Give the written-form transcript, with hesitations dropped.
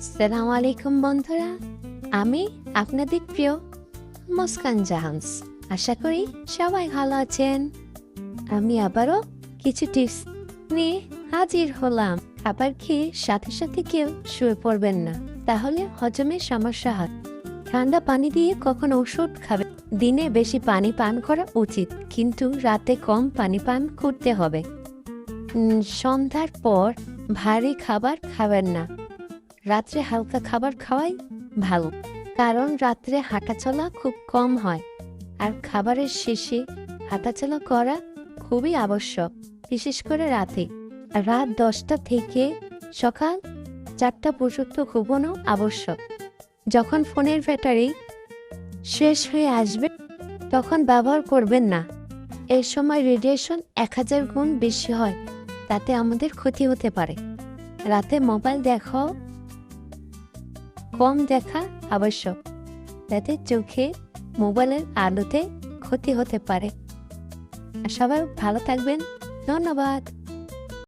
আসসালামু আলাইকুম বন্ধুরা, আমি আপনাদের প্রিয় মুস্কান জাহান্স। আশা করি সবাই ভালো আছেন। আমি আবারও কিছু টিপস নিয়ে হাজির হলাম। খাবার খেয়ে সাথে সাথে কেউ শুয়ে পড়বেন না, তাহলে হজমের সমস্যা হয়। ঠান্ডা পানি দিয়ে কখনো ওষুধ খাবেন। দিনে বেশি পানি পান করা উচিত, কিন্তু রাতে কম পানি পান করতে হবে। সন্ধ্যার পর ভারী খাবার খাবেন না, রাত্রে হালকা খাবার খাওয়াই ভালো, কারণ রাত্রে হাঁটাচলা খুব কম হয় আর খাবারের শেষে হাঁটাচলা করা খুবই আবশ্যক, বিশেষ করে রাতে। রাত 10টা থেকে সকাল 4টা পর্যন্ত ঘুমানো আবশ্যক। যখন ফোনের ব্যাটারি শেষ হয়ে আসবে তখন ব্যবহার করবেন না। এই সময় রেডিয়েশন 1000 গুণ বেশি হয়, তাতে আমাদের ক্ষতি হতে পারে। রাতে মোবাইল দেখাও কম দেখা আবশ্যক, যাতে চোখে মোবাইলের আলোতে ক্ষতি হতে পারে। সবাই ভালো থাকবেন। ধন্যবাদ।